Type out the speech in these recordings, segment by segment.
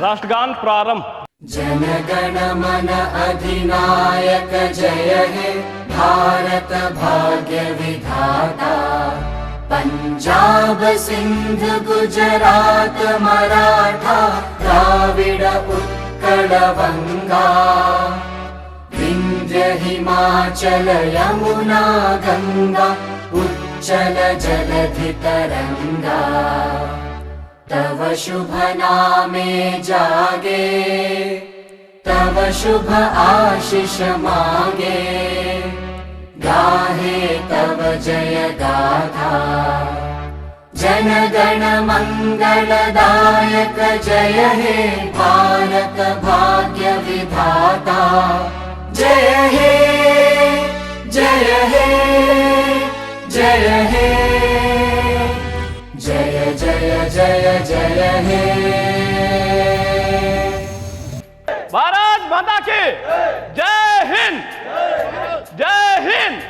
राष्ट्रगान प्रारंभ। जन गण मन अधिनायक जय हे भारत भाग्य विधाता। पंजाब सिंध गुजरात मराठा द्राविड़ उत्कल बंगा। विंध्य हिमाचल यमुना गंगा उच्चल जलधि तरंगा। तव शुभ नामे जागे तव शुभ आशीष मांगे। गाहे तव जय गाथा जन गण मंगलदायक जय हे भारत भाग्य विधाता। जय हे जय हे जय हे जय जय जय जय हे। भारत माता की जय हिंद, जय हिंद,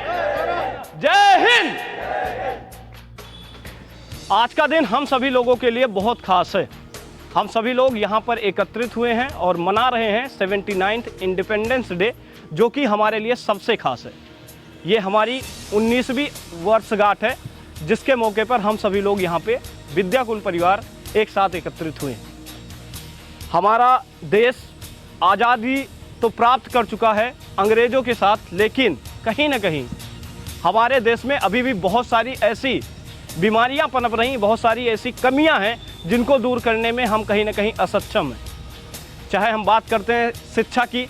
जय हिंद। आज का दिन हम सभी लोगों के लिए बहुत खास है। हम सभी लोग यहाँ पर एकत्रित हुए हैं और मना रहे हैं 79th इंडिपेंडेंस डे, जो कि हमारे लिए सबसे खास है। ये हमारी 19वीं वर्षगांठ है, जिसके मौके पर हम सभी लोग यहाँ पे विद्याकुल परिवार एक साथ एकत्रित हुए हैं। हमारा देश आज़ादी तो प्राप्त कर चुका है अंग्रेज़ों के साथ, लेकिन कहीं ना कहीं हमारे देश में अभी भी बहुत सारी ऐसी बीमारियां पनप रही, बहुत सारी ऐसी कमियां हैं जिनको दूर करने में हम कहीं ना कहीं असक्षम हैं। चाहे हम बात करते हैं शिक्षा की,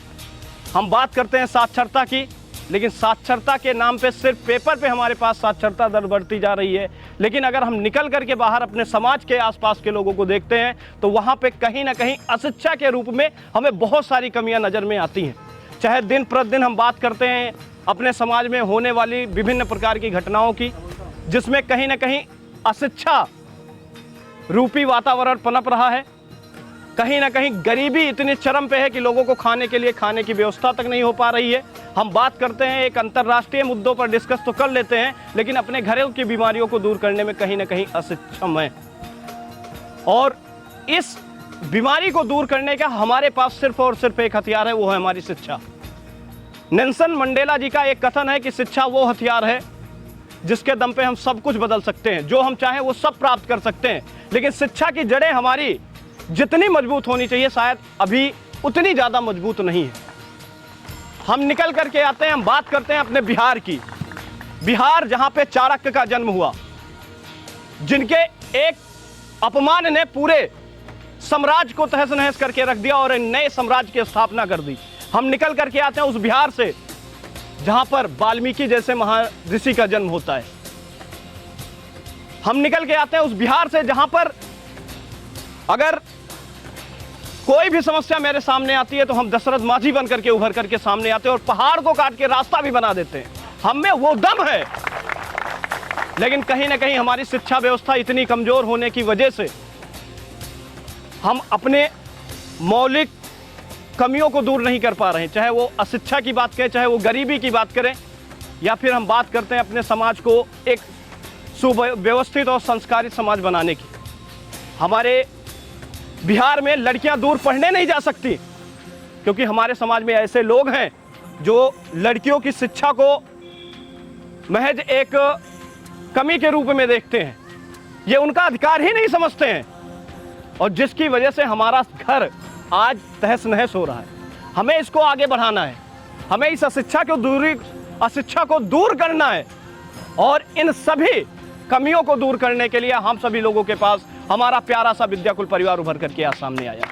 हम बात करते हैं साक्षरता की, लेकिन साक्षरता के नाम पे सिर्फ पेपर पे हमारे पास साक्षरता दर बढ़ती जा रही है, लेकिन अगर हम निकल करके बाहर अपने समाज के आसपास के लोगों को देखते हैं तो वहाँ पे कहीं ना कहीं अशिक्षा के रूप में हमें बहुत सारी कमियां नज़र में आती हैं। चाहे दिन प्रतिदिन हम बात करते हैं अपने समाज में होने वाली विभिन्न प्रकार की घटनाओं की, जिसमें कहीं ना कहीं अशिक्षा रूपी वातावरण पनप रहा है। कहीं ना कहीं गरीबी इतनी चरम पे है कि लोगों को खाने के लिए खाने की व्यवस्था तक नहीं हो पा रही है। हम बात करते हैं एक अंतर्राष्ट्रीय मुद्दों पर डिस्कस तो कर लेते हैं, लेकिन अपने घरों की बीमारियों को दूर करने में कहीं ना कहीं असक्षम है। और इस बीमारी को दूर करने का हमारे पास सिर्फ और सिर्फ एक हथियार है, वो है हमारी शिक्षा। नेल्सन मंडेला जी का एक कथन है कि शिक्षा वो हथियार है जिसके दम पे हम सब कुछ बदल सकते हैं, जो हम चाहें वो सब प्राप्त कर सकते हैं। लेकिन शिक्षा की जड़ें हमारी जितनी मजबूत होनी चाहिए, शायद अभी उतनी ज़्यादा मजबूत नहीं है। हम निकल करके आते हैं, हम बात करते हैं अपने बिहार की। बिहार जहाँ पे चाणक्य का जन्म हुआ, जिनके एक अपमान ने पूरे साम्राज्य को तहस नहस करके रख दिया और एक नए साम्राज्य की स्थापना कर दी। हम निकल करके आते हैं उस बिहार से जहाँ पर वाल्मीकि जैसे महर्षि का जन्म होता है। हम निकल के आते हैं उस बिहार से जहाँ पर अगर कोई भी समस्या मेरे सामने आती है तो हम दशरथ माझी बन करके उभर करके सामने आते हैं और पहाड़ को काट के रास्ता भी बना देते हैं। हम में वो दम है। लेकिन कहीं ना कहीं हमारी शिक्षा व्यवस्था इतनी कमजोर होने की वजह से हम अपने मौलिक कमियों को दूर नहीं कर पा रहे हैं। चाहे वो अशिक्षा की बात करें, चाहे वो गरीबी की बात करें, या फिर हम बात करते हैं अपने समाज को एक सुव्यवस्थित और संस्कारित समाज बनाने की। हमारे बिहार में लड़कियां दूर पढ़ने नहीं जा सकती क्योंकि हमारे समाज में ऐसे लोग हैं जो लड़कियों की शिक्षा को महज एक कमी के रूप में देखते हैं। ये उनका अधिकार ही नहीं समझते हैं, और जिसकी वजह से हमारा घर आज तहस नहस हो रहा है। हमें इसको आगे बढ़ाना है, हमें इस अशिक्षा को दूर करना है, और इन सभी कमियों को दूर करने के लिए हम सभी लोगों के पास हमारा प्यारा सा विद्याकुल परिवार उभर करके आज सामने आया।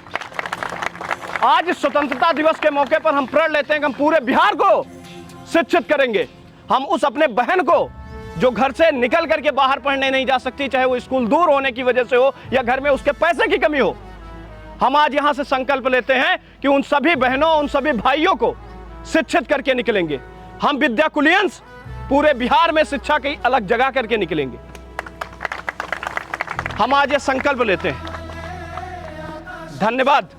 आज स्वतंत्रता दिवस के मौके पर हम प्रण लेते हैं कि हम पूरे बिहार को शिक्षित करेंगे। हम उस अपने बहन को जो घर से निकल करके बाहर पढ़ने नहीं जा सकती, चाहे वो स्कूल दूर होने की वजह से हो या घर में उसके पैसे की कमी हो, हम आज यहां से संकल्प लेते हैं कि उन सभी बहनों, उन सभी भाइयों को शिक्षित करके निकलेंगे। हम विद्याकुलियंस पूरे बिहार में शिक्षा की अलग जगह करके निकलेंगे। हम आज ये संकल्प लेते हैं। धन्यवाद।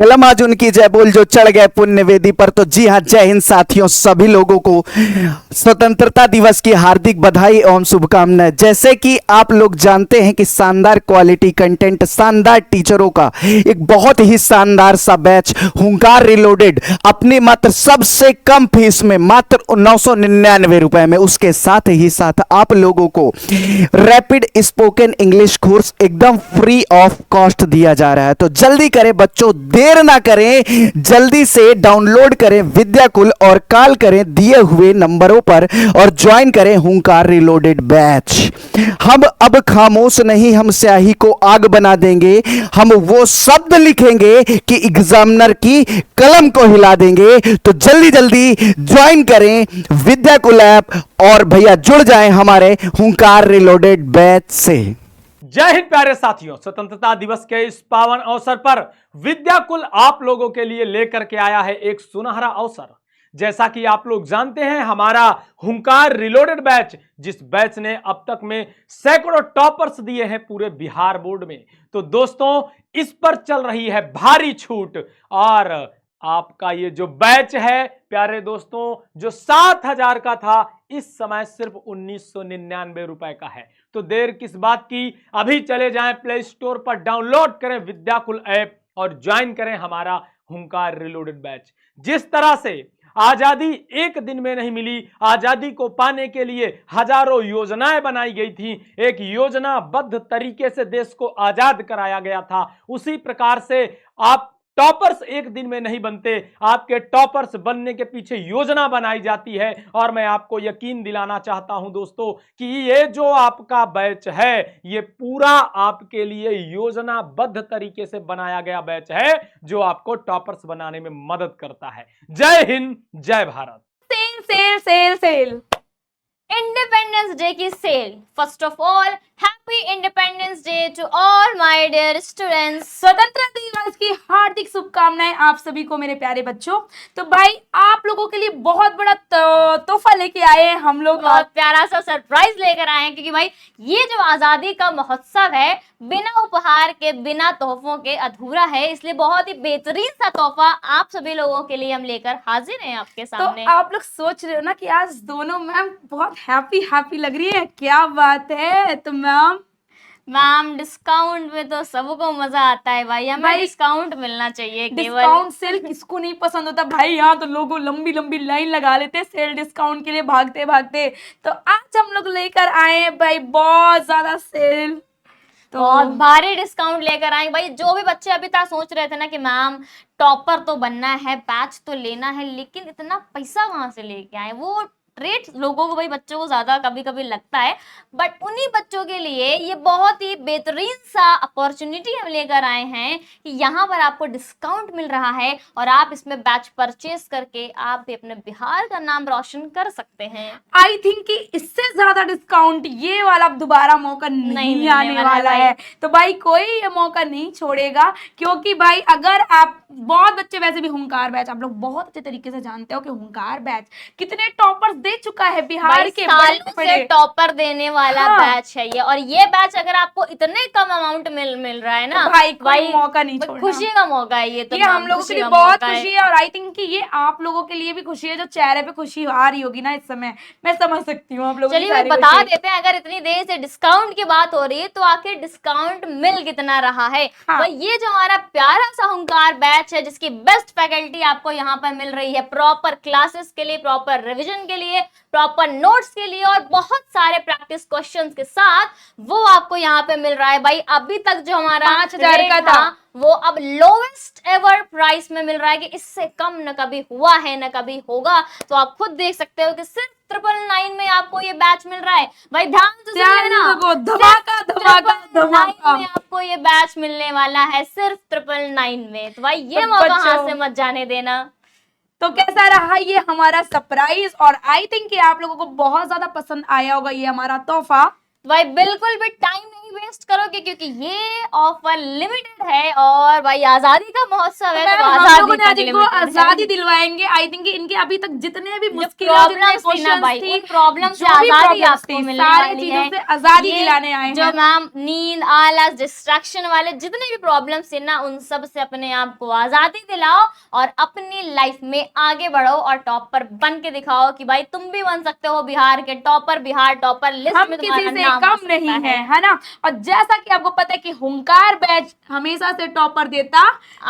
कलम आज उनकी जय बोल जो चढ़ गए पुण्य वेदी पर। तो जी हाँ, जय हिंद साथियों, सभी लोगों को स्वतंत्रता दिवस की हार्दिक बधाई एवं शुभकामनाएं। जैसे कि आप लोग जानते हैं कि शानदार क्वालिटी कंटेंट, शानदार टीचरों का एक बहुत ही शानदार सा बैच हुंकार रिलोडेड अपनी मात्र सबसे कम फीस में मात्र 999 रुपए में, उसके साथ ही साथ आप लोगों को रैपिड स्पोकन इंग्लिश कोर्स एकदम फ्री ऑफ कॉस्ट दिया जा रहा है। तो जल्दी करें बच्चों, देर ना करें, जल्दी से डाउनलोड करें विद्याकुल और कॉल करें दिए हुए नंबरों पर और ज्वाइन करें हुंकार रिलोडेड बैच। हम अब खामोश नहीं, हम स्याही को आग बना देंगे, हम वो शब्द लिखेंगे कि एग्जामिनर की कलम को हिला देंगे। तो जल्दी जल्दी ज्वाइन करें विद्याकुल ऐप और भैया जुड़ जाएं हमारे हुंकार रिलोडेड बैच से। जय हिंद प्यारे साथियों, स्वतंत्रता दिवस के इस पावन अवसर पर विद्याकुल आप लोगों के लिए लेकर के आया है एक सुनहरा अवसर। जैसा कि आप लोग जानते हैं, हमारा हुंकार रिलोडेड बैच, जिस बैच ने अब तक में सैकड़ों टॉपर्स दिए हैं पूरे बिहार बोर्ड में, तो दोस्तों इस पर चल रही है भारी छूट। और आपका ये जो बैच है प्यारे दोस्तों, जो 7,000 का था, इस समय सिर्फ 1999 रुपए का है। तो देर किस बात की, अभी चले जाएं प्ले स्टोर पर, डाउनलोड करें विद्याकुल ऐप और ज्वाइन करें हमारा हुंकार रिलोडेड बैच। जिस तरह से आजादी एक दिन में नहीं मिली, आजादी को पाने के लिए हजारों योजनाएं बनाई गई थी, एक योजनाबद्ध तरीके से देश को आजाद कराया गया था, उसी प्रकार से आप टॉपर्स एक दिन में नहीं बनते, आपके टॉपर्स बनने के पीछे योजना बनाई जाती है। और मैं आपको यकीन दिलाना चाहता हूं दोस्तों कि ये जो आपका बैच है, ये पूरा आपके लिए योजनाबद्ध तरीके से बनाया गया बैच है, जो आपको टॉपर्स बनाने में मदद करता है। जय हिंद, जय Bharat. Sale sale sale sale independence day की sale. First of all happy independence day to all my dear students. स्वतंत्रता दिवस की हार्दिक शुभकामनाएं आप सभी को मेरे प्यारे बच्चों। तो भाई आप लोगों के लिए बहुत बड़ा तोहफा लेके आए हैं हम लोग, बहुत प्यारा सा सरप्राइज लेकर आए हैं, क्योंकि भाई ये जो आजादी का महोत्सव है बिना उपहार के, बिना तोहफों के अधूरा है, इसलिए बहुत ही बेहतरीन सा तोहफा आप सभी लोगों के लिए हम लेकर हाजिर हैं आपके सामने। तो आप लोग सोच रहे हो ना कि आज दोनों मैम बहुत हैप्पी लग रही है, क्या बात है। तो मैम डिस्काउंट में तो सबको मजा आता है भाई, हमें डिस्काउंट मिलना चाहिए। डिस्काउंट सेल किसको नहीं पसंद होता भाई, यहाँ तो लोगों लंबी लंबी लाइन लगा लेते हैं सेल डिस्काउंट के लिए भागते भागते। तो आज हम लोग लेकर आए हैं भाई बहुत ज्यादा सेल, तो बहुत भारी डिस्काउंट लेकर आए भाई। जो भी बच्चे अभी तक सोच रहे थे ना कि मैम टॉपर तो बनना है, बैच तो लेना है, लेकिन इतना पैसा कहाँ से लेके आए, वो रेट लोगों को भाई, बच्चों को ज्यादा कभी कभी लगता है, बट उन्हीं बच्चों के लिए ये बहुत ही बेहतरीन सा अपॉर्चुनिटी हम लेकर आए हैं कि यहाँ पर आपको डिस्काउंट मिल रहा है और आप इसमें बैच परचेस करके आप भी अपने बिहार का नाम रोशन कर सकते हैं। आई थिंक कि इससे ज्यादा डिस्काउंट ये वाला दोबारा मौका नहीं आने वाला है। तो भाई कोई ये मौका नहीं छोड़ेगा, क्योंकि भाई अगर आप बहुत बच्चे, वैसे भी हुंकार बैच आप लोग बहुत अच्छे तरीके से जानते हो कि हुंकार बैच कितने टॉपर्स दे चुका है बिहार के सालों से टॉपर देने वाला बैच है ये। और ये बैच अगर आपको इतने कम अमाउंट मिल रहा है ना, तो भाई मौका नहीं छोड़ना, खुशी का मौका है ये। तो ये हम लोगों के लिए बहुत खुशी है, और आई थिंक कि ये आप लोगों के लिए भी खुशी है, जो चेहरे पे खुशी आ रही होगी ना इस समय, मैं समझ सकती हूँ आप लोगों की। चलिए बता देते हैं, अगर इतनी देर से डिस्काउंट की बात हो रही है तो आखिर डिस्काउंट मिल कितना रहा है। तो ये जो हमारा प्यारा सा हुंकार बैच है, जिसकी बेस्ट फैकल्टी आपको यहाँ पर मिल रही है, प्रॉपर क्लासेस के लिए, प्रॉपर रिविजन के लिए, प्रॉपर नोट्स के लिए और बहुत सारे प्रैक्टिस क्वेश्चंस के साथ, वो आपको यहाँ पे मिल रहा है भाई। अभी तक जो हमारा 5,000 का था, वो अब लोवेस्ट एवर प्राइस में मिल रहा है, कि इससे कम न कभी हुआ है न कभी होगा। तो आप खुद देख सकते हो कि सिर्फ 999 में आपको ये बैच मिल रहा है भाई। ध्यान से सुनिए, धमाका में आपको ये बैच मिलने वाला है सिर्फ 999 में। तो भाई ये मौका हाथ से मत जाने देना। तो कैसा रहा ये हमारा सरप्राइज, और आई थिंक कि आप लोगों को बहुत ज्यादा पसंद आया होगा ये हमारा तोहफा। भाई बिल्कुल भी टाइम नहीं वेस्ट करोगे क्योंकि ये ऑफर लिमिटेड है और भाई आजादी का महोत्सव है, तो हम आजादी लोगों ने आज तक इनको limited है। आजादी दिलवाएंगे। आई थिंक इनके अभी तक जितने भी मुश्किलें, जितने प्रॉब्लम्स थी ना क्वेश्चंस भाई, थी, उन प्रॉब्लम से जो भी आजादी problems आपको थी, मिलने सारी वाली चीजों है। से आजादी ये दिलाने आए जो हैं। मैम नींद, आलस, डिस्ट्रैक्शन वाले जितने भी प्रॉब्लम्स थे ना, उन सब से अपने आप को आजादी दिलाओ और अपनी लाइफ में आगे बढ़ो और टॉपर बन के दिखाओ कि भाई तुम भी बन सकते हो बिहार के टॉपर, बिहार टॉपर लिस्ट हम में किसी तुम्हारा से नाम आ कम सकता नहीं है ना। और जैसा कि आपको पता है कि हुंकार बैच हमेशा से टॉपर देता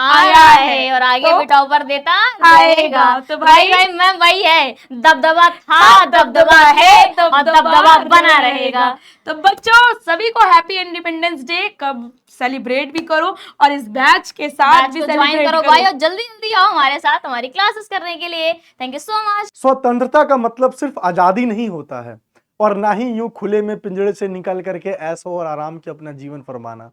आया है और आगे तो भी टॉपर देता आएगा। रहेगा। तो भाई भाई मैम वही है, दबदबा था, दबदबा है और दबदबा बना रहेगा। तो बच्चों सभी को हैप्पी इंडिपेंडेंस डे कब सेलिब्रेट भी करो और इस बैच के साथ बैच भी को ज्वाइन सेलिब्रेट करो करो। भाई और जल्दी जल्दी आओ हमारे साथ हमारी क्लासेस करने के लिए। Thank you so much. स्वतंत्रता का मतलब सिर्फ आजादी नहीं होता है और ना ही यूं खुले में पिंजड़े से निकल करके ऐशो और आराम के अपना जीवन फरमाना।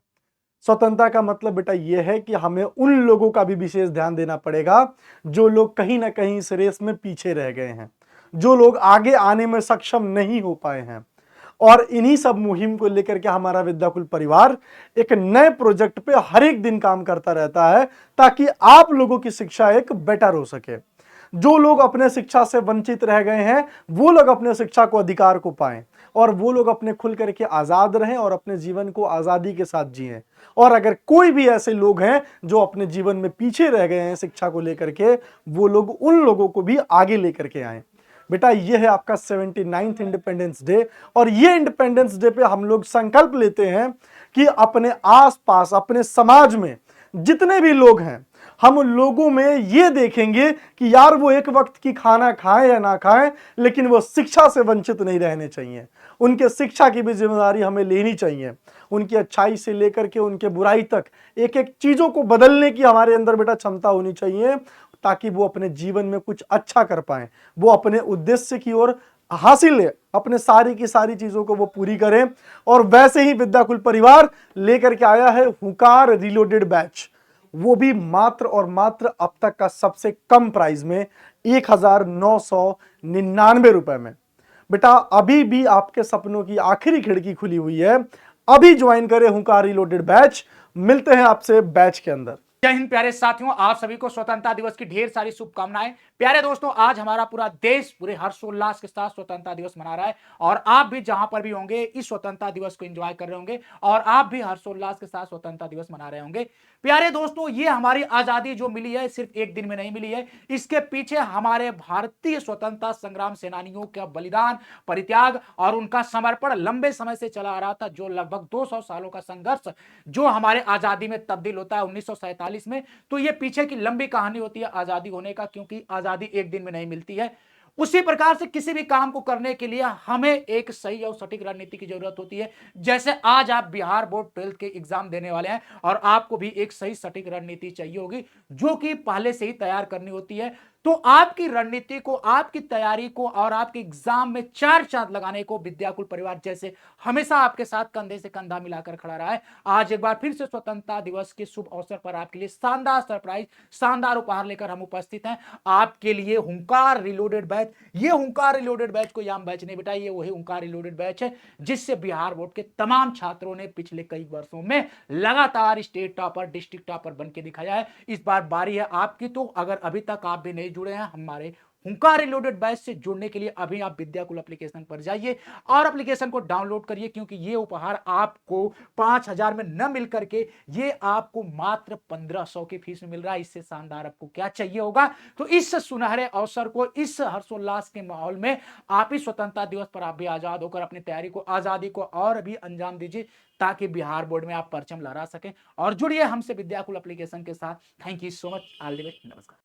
स्वतंत्रता का मतलब बेटा यह है कि हमें उन लोगों का भी विशेष ध्यान देना पड़ेगा जो लोग कहीं ना कहीं इस रेस में पीछे रह गए हैं, जो लोग आगे आने में सक्षम नहीं हो पाए हैं। और इन्हीं सब मुहिम को लेकर के हमारा विद्याकुल परिवार एक नए प्रोजेक्ट पे हर एक दिन काम करता रहता है ताकि आप लोगों की शिक्षा एक बेटर हो सके। जो लोग अपने शिक्षा से वंचित रह गए हैं वो लोग अपने शिक्षा को अधिकार को पाएं और वो लोग अपने खुल करके आजाद रहें और अपने जीवन को आजादी के साथ जिएं। और अगर कोई भी ऐसे लोग हैं जो अपने जीवन में पीछे रह गए हैं शिक्षा को लेकर के, वो लोग उन लोगों को भी आगे लेकर के आए। बेटा ये है आपका 79th इंडिपेंडेंस डे और ये इंडिपेंडेंस डे पे हम लोग संकल्प लेते हैं कि अपने आसपास अपने समाज में जितने भी लोग हैं हम लोगों में ये देखेंगे कि यार वो एक वक्त की खाना खाएं या ना खाएं लेकिन वो शिक्षा से वंचित नहीं रहने चाहिए। उनके शिक्षा की भी जिम्मेदारी हमें लेनी चाहिए। उनकी अच्छाई से लेकर के उनके बुराई तक एक एक चीजों को बदलने की हमारे अंदर बेटा क्षमता होनी चाहिए ताकि वो अपने जीवन में कुछ अच्छा कर पाए, वो अपने उद्देश्य की ओर हासिल है, अपने सारी की सारी चीजों को वो पूरी करें। और वैसे ही विद्याकुल परिवार लेकर के आया है हुंकार रिलोडेड बैच, वो भी मात्र और मात्र अब तक का सबसे कम प्राइस में 1999 रुपए में। बेटा अभी भी आपके सपनों की आखिरी खिड़की खुली हुई है, अभी ज्वाइन करें हुंकार रिलोडेड बैच। मिलते हैं आपसे बैच के अंदर। जय हिंद प्यारे साथियों, आप सभी को स्वतंत्रता दिवस की ढेर सारी शुभकामनाएं। प्यारे दोस्तों, आज हमारा पूरा देश पूरे हर्षोल्लास के साथ स्वतंत्रता दिवस मना रहा है और आप भी जहां पर भी होंगे इस स्वतंत्रता दिवस को एंजॉय कर रहे होंगे और आप भी हर्षोल्लास के साथ स्वतंत्रता दिवस मना रहे होंगे। प्यारे दोस्तों, ये हमारी आजादी जो मिली है सिर्फ एक दिन में नहीं मिली है, इसके पीछे हमारे भारतीय स्वतंत्रता संग्राम सेनानियों का बलिदान, परित्याग और उनका समर्पण लंबे समय से चला आ रहा था। जो लगभग 200 सालों का संघर्ष जो हमारे आजादी में तब्दील होता है 1947 में, तो ये पीछे की लंबी कहानी होती है आजादी होने का, क्योंकि आजादी एक दिन में नहीं मिलती है। उसी प्रकार से किसी भी काम को करने के लिए हमें एक सही और सटीक रणनीति की जरूरत होती है। जैसे आज आप बिहार बोर्ड 12th के एग्जाम देने वाले हैं और आपको भी एक सही सटीक रणनीति चाहिए होगी जो कि पहले से ही तैयार करनी होती है। तो आपकी रणनीति को, आपकी तैयारी को और आपके एग्जाम में चार चांद लगाने को विद्याकुल परिवार जैसे हमेशा आपके साथ कंधे से कंधा मिलाकर खड़ा रहा है। आज एक बार फिर से स्वतंत्रता दिवस के शुभ अवसर पर आपके लिए शानदार सरप्राइज, शानदार उपहार लेकर हम उपस्थित हैं। आपके लिए हुंकार रिलोडेड बैच, ये हुंकार रिलोडेड बैच कोई आम बैच नहीं बेटा, ये वही हुंकार रिलोडेड बैच है जिससे बिहार बोर्ड के तमाम छात्रों ने पिछले कई वर्षों में लगातार स्टेट टॉपर, डिस्ट्रिक्ट टॉपर बन के दिखाया है। इस बार बारी है आपकी। तो अगर अभी तक आप भी नहीं जुड़े हैं हमारे हुंकार रिलोडेड बैच से, जुड़ने के लिए अभी आप विद्याकुल एप्लीकेशन पर जाइए और एप्लीकेशन को डाउनलोड करिए, क्योंकि ये उपहार आपको 5000 में न मिल करके ये आपको मात्र 1500 की फीस में मिल रहा है। इससे शानदार आपको क्या चाहिए होगा। तो इस सुनहरे अवसर को, इस हर्षोल्लास के माहौल में आप इस स्वतंत्रता दिवस पर आप भी आजाद होकर अपनी तैयारी को, आजादी को और भी अंजाम दीजिए ताकि बिहार बोर्ड में आप परचम लहरा सकें। और जुड़िए हमसे विद्याकुल एप्लीकेशन के साथ। Thank you so much. All the best. नमस्कार।